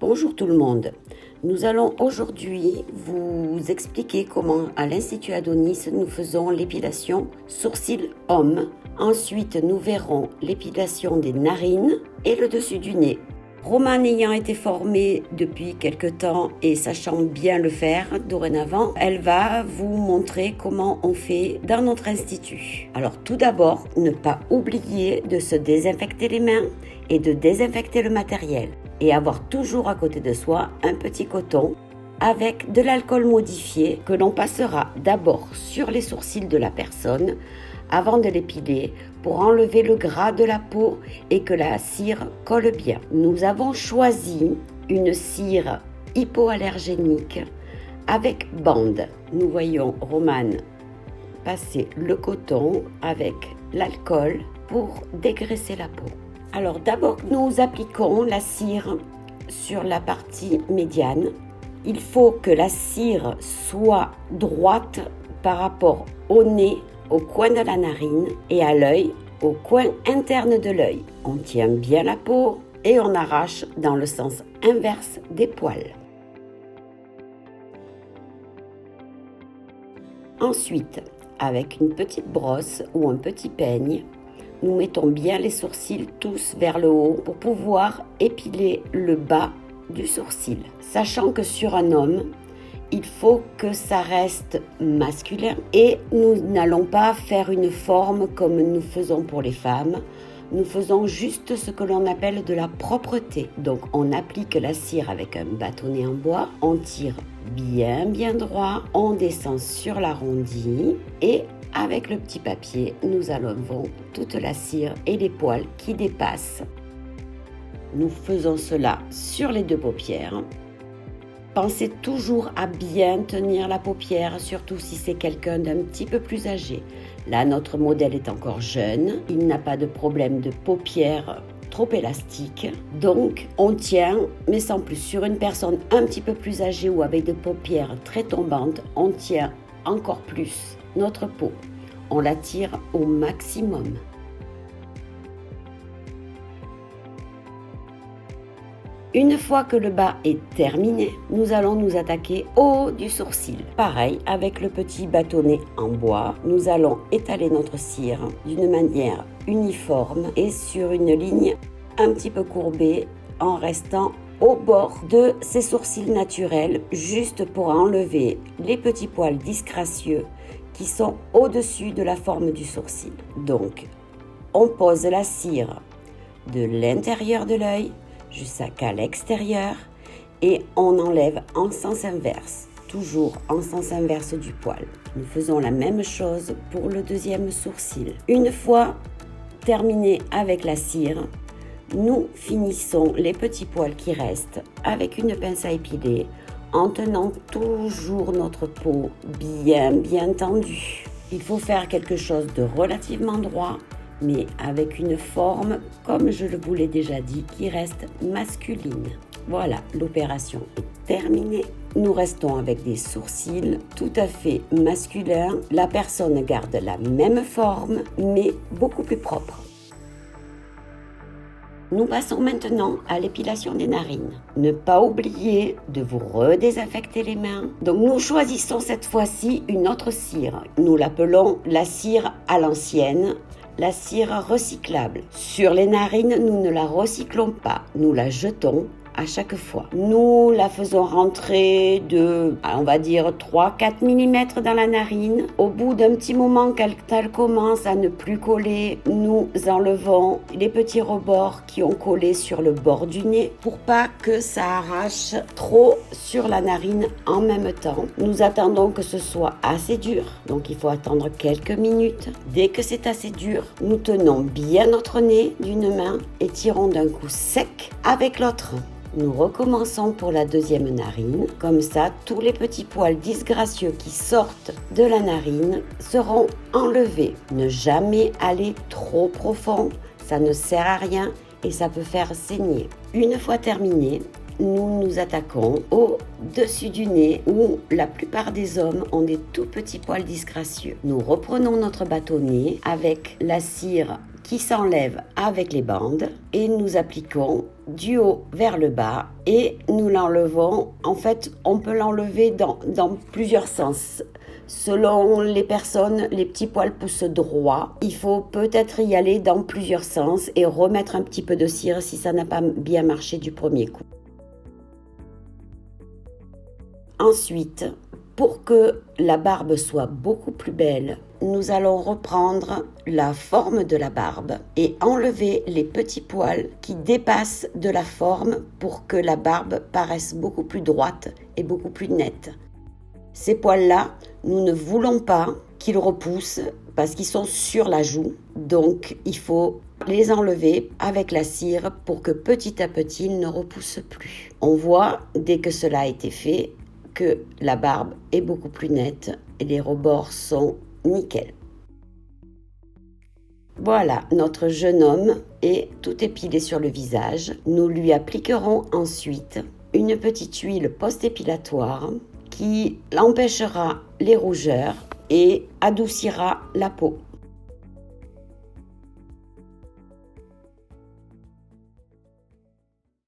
Bonjour tout le monde. Nous allons aujourd'hui vous expliquer comment à l'Institut Adonis nous faisons l'épilation sourcils homme. Ensuite, nous verrons l'épilation des narines et le dessus du nez. Romane ayant été formée depuis quelque temps et sachant bien le faire dorénavant, elle va vous montrer comment on fait dans notre institut. Alors tout d'abord, ne pas oublier de se désinfecter les mains et de désinfecter le matériel. Et avoir toujours à côté de soi un petit coton avec de l'alcool modifié que l'on passera d'abord sur les sourcils de la personne avant de l'épiler pour enlever le gras de la peau et que la cire colle bien. Nous avons choisi une cire hypoallergénique avec bande. Nous voyons Romane passer le coton avec l'alcool pour dégraisser la peau. Alors d'abord, nous appliquons la cire sur la partie médiane. Il faut que la cire soit droite par rapport au nez, au coin de la narine et à l'œil, au coin interne de l'œil. On tient bien la peau et on arrache dans le sens inverse des poils. Ensuite, avec une petite brosse ou un petit peigne, nous mettons bien les sourcils tous vers le haut pour pouvoir épiler le bas du sourcil. Sachant que sur un homme, il faut que ça reste masculin et nous n'allons pas faire une forme comme nous faisons pour les femmes. Nous faisons juste ce que l'on appelle de la propreté. Donc on applique la cire avec un bâtonnet en bois, on tire bien droit, on descend sur l'arrondi et avec le petit papier, nous enlevons toute la cire et les poils qui dépassent. Nous faisons cela sur les deux paupières. Pensez toujours à bien tenir la paupière, surtout si c'est quelqu'un d'un petit peu plus âgé. Là, notre modèle est encore jeune, il n'a pas de problème de paupières trop élastiques. Donc, on tient, mais sans plus. Sur une personne un petit peu plus âgée ou avec des paupières très tombantes, on tient encore plus notre peau. On la tire au maximum. Une fois que le bas est terminé, nous allons nous attaquer au haut du sourcil. Pareil, avec le petit bâtonnet en bois, nous allons étaler notre cire d'une manière uniforme et sur une ligne un petit peu courbée en restant au bord de ces sourcils naturels, juste pour enlever les petits poils disgracieux qui sont au-dessus de la forme du sourcil. Donc, on pose la cire de l'intérieur de l'œil jusqu'à l'extérieur et on enlève en sens inverse, toujours en sens inverse du poil. Nous faisons la même chose pour le deuxième sourcil. Une fois terminé avec la cire, nous finissons les petits poils qui restent avec une pince à épiler en tenant toujours notre peau bien tendue. Il faut faire quelque chose de relativement droit, mais avec une forme, comme je vous l'ai déjà dit, qui reste masculine. Voilà, l'opération est terminée. Nous restons avec des sourcils tout à fait masculins. La personne garde la même forme, mais beaucoup plus propre. Nous passons maintenant à l'épilation des narines. Ne pas oublier de vous redésinfecter les mains. Donc nous choisissons cette fois-ci une autre cire. Nous l'appelons la cire à l'ancienne, la cire recyclable. Sur les narines, nous ne la recyclons pas, nous la jetons à chaque fois. Nous la faisons rentrer de, on va dire, 3-4 mm dans la narine. Au bout d'un petit moment, quand elle commence à ne plus coller, nous enlevons les petits rebords qui ont collé sur le bord du nez pour pas que ça arrache trop sur la narine en même temps. Nous attendons que ce soit assez dur, donc il faut attendre quelques minutes. Dès que c'est assez dur, nous tenons bien notre nez d'une main et tirons d'un coup sec avec l'autre. Nous recommençons pour la deuxième narine. Comme ça, tous les petits poils disgracieux qui sortent de la narine seront enlevés. Ne jamais aller trop profond, ça ne sert à rien et ça peut faire saigner. Une fois terminé, nous nous attaquons au-dessus du nez où la plupart des hommes ont des tout petits poils disgracieux. Nous reprenons notre bâtonnet avec la cire qui s'enlève avec les bandes et nous appliquons du haut vers le bas et nous l'enlevons. En fait, on peut l'enlever dans plusieurs sens. Selon les personnes, les petits poils poussent droit. Il faut peut-être y aller dans plusieurs sens et remettre un petit peu de cire si ça n'a pas bien marché du premier coup. Ensuite, pour que la barbe soit beaucoup plus belle, nous allons reprendre la forme de la barbe et enlever les petits poils qui dépassent de la forme pour que la barbe paraisse beaucoup plus droite et beaucoup plus nette. Ces poils-là, nous ne voulons pas qu'ils repoussent parce qu'ils sont sur la joue. Donc, il faut les enlever avec la cire pour que petit à petit, ils ne repoussent plus. On voit, dès que cela a été fait, que la barbe est beaucoup plus nette et les rebords sont nickel. Voilà, notre jeune homme est tout épilé sur le visage. Nous lui appliquerons ensuite une petite huile post-épilatoire qui empêchera les rougeurs et adoucira la peau.